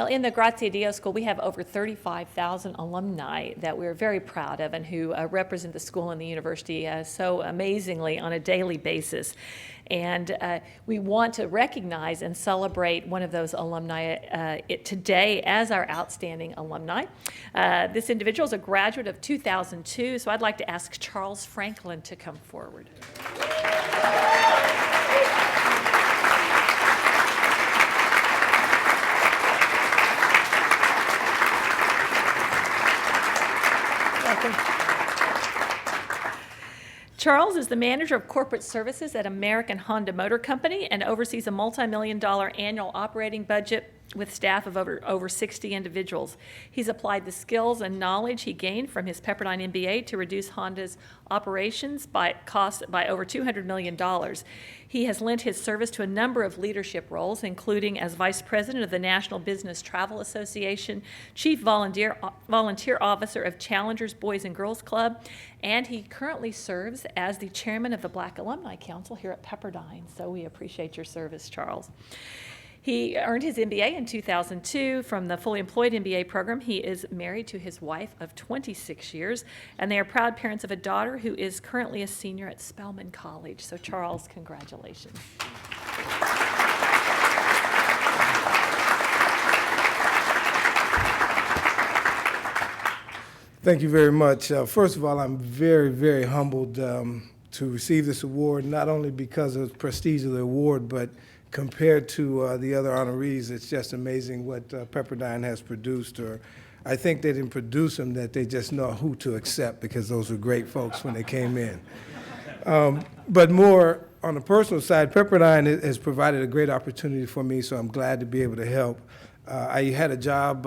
Well, in the Graziadio School, we have over 35,000 alumni that we're very proud of and who represent the school and the university so amazingly on a daily basis. And we want to recognize and celebrate one of those alumni today as our outstanding alumni. This individual is a graduate of 2002, so I'd like to ask Charles Franklin to come forward. Charles is the manager of corporate services at American Honda Motor Company and oversees a multi-million-dollar annual operating budget with staff of over 60 individuals. He's applied the skills and knowledge he gained from his Pepperdine MBA to reduce Honda's operations by over $200 million. He has lent his service to a number of leadership roles, including as vice president of the National Business Travel Association, chief volunteer officer of Challengers Boys and Girls Club, and he currently serves as the chairman of the Black Alumni Council here at Pepperdine. So we appreciate your service, Charles. He earned his MBA in 2002 from the Fully Employed MBA program. He is married to his wife of 26 years, and they are proud parents of a daughter who is currently a senior at Spelman College. So, Charles, congratulations. Thank you very much. First of all, I'm very, very humbled to receive this award, not only because of the prestige of the award, but compared to the other honorees, it's just amazing what Pepperdine has produced. Or I think they didn't produce them, that they just know who to accept, because those were great folks when they came in. But more on the personal side, Pepperdine has provided a great opportunity for me, so I'm glad to be able to help. I had a job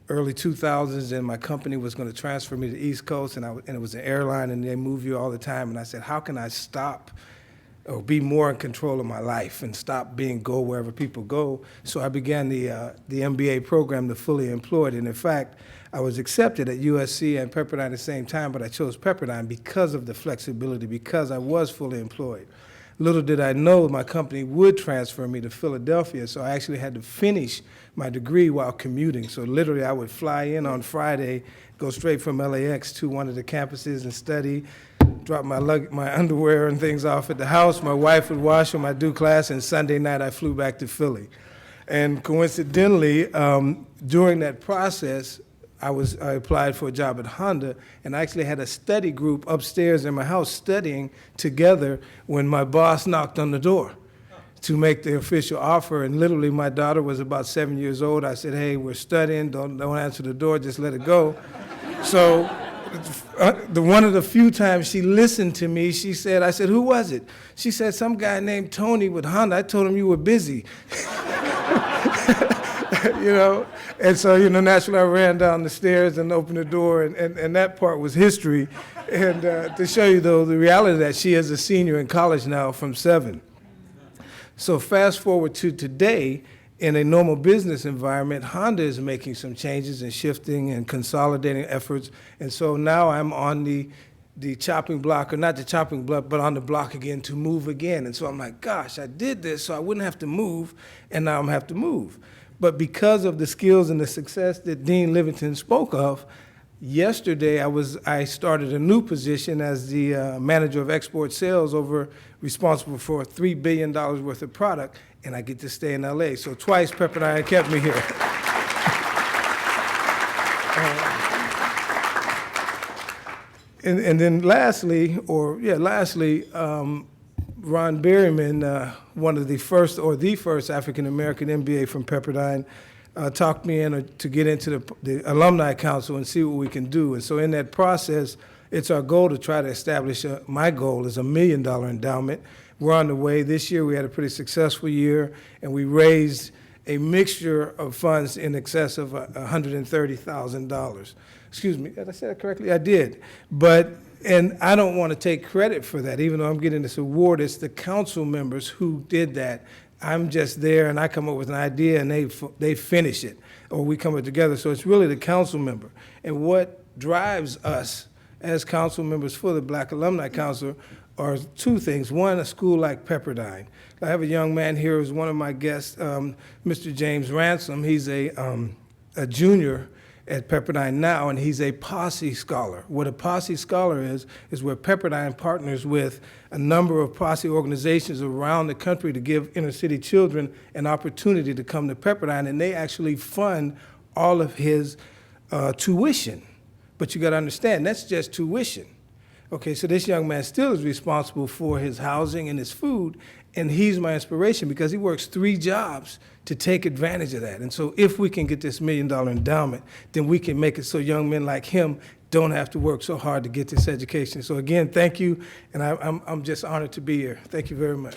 early 2000s, and my company was going to transfer me to the East Coast, and it was an airline, and they move you all the time. And I said, how can I stop or be more in control of my life and stop being go wherever people go? So I began the MBA program, the Fully Employed. And in fact, I was accepted at USC and Pepperdine at the same time, but I chose Pepperdine because of the flexibility, because I was fully employed. Little did I know my company would transfer me to Philadelphia, so I actually had to finish my degree while commuting. So literally I would fly in on Friday, go straight from LAX to one of the campuses and study, drop my underwear and things off at the house. My wife would wash them, I'd do class, and Sunday night I flew back to Philly. And coincidentally, during that process, I applied for a job at Honda, and I actually had a study group upstairs in my house studying together when my boss knocked on the door to make the official offer. And literally, my daughter was about 7 years old. I said, hey, we're studying, don't answer the door, just let it go. So one of the few times she listened to me, I said, who was it? She said, some guy named Tony with Honda. I told him you were busy. And so, naturally I ran down the stairs and opened the door, and that part was history. And to show you, though, the reality that she is a senior in college now from 7. So fast forward to today, in a normal business environment, Honda is making some changes and shifting and consolidating efforts. And so now I'm on the chopping block, or not the chopping block, but on the block again to move again. And so I'm like, gosh, I did this so I wouldn't have to move, and now I'm have to move. But because of the skills and the success that Dean Livingston spoke of, yesterday I started a new position as the manager of export sales, responsible for $3 billion worth of product, and I get to stay in LA. So twice Pepperdine kept me here. And then lastly, Ron Berryman, one of the first African-American MBA from Pepperdine, talked me in to get into the Alumni Council and see what we can do. And so in that process, it's our goal to try to establish, my goal is $1 million endowment. We're on the way. This year we had a pretty successful year, and we raised a mixture of funds in excess of $130,000. Excuse me, did I say that correctly? I did. And I don't want to take credit for that, even though I'm getting this award. It's the council members who did that. I'm just there, and I come up with an idea, and they finish it, or we come up together. So it's really the council member. And what drives us as council members for the Black Alumni Council are two things. One, a school like Pepperdine. I have a young man here who's one of my guests, Mr. James Ransom. He's a junior at Pepperdine now, and he's a Posse Scholar. What a Posse Scholar is where Pepperdine partners with a number of Posse organizations around the country to give inner city children an opportunity to come to Pepperdine, and they actually fund all of his tuition. But you got to understand, that's just tuition. Okay, so this young man still is responsible for his housing and his food, and he's my inspiration because he works 3 jobs to take advantage of that. And so if we can get this $1 million endowment, then we can make it so young men like him don't have to work so hard to get this education. So again, thank you, and I'm just honored to be here. Thank you very much.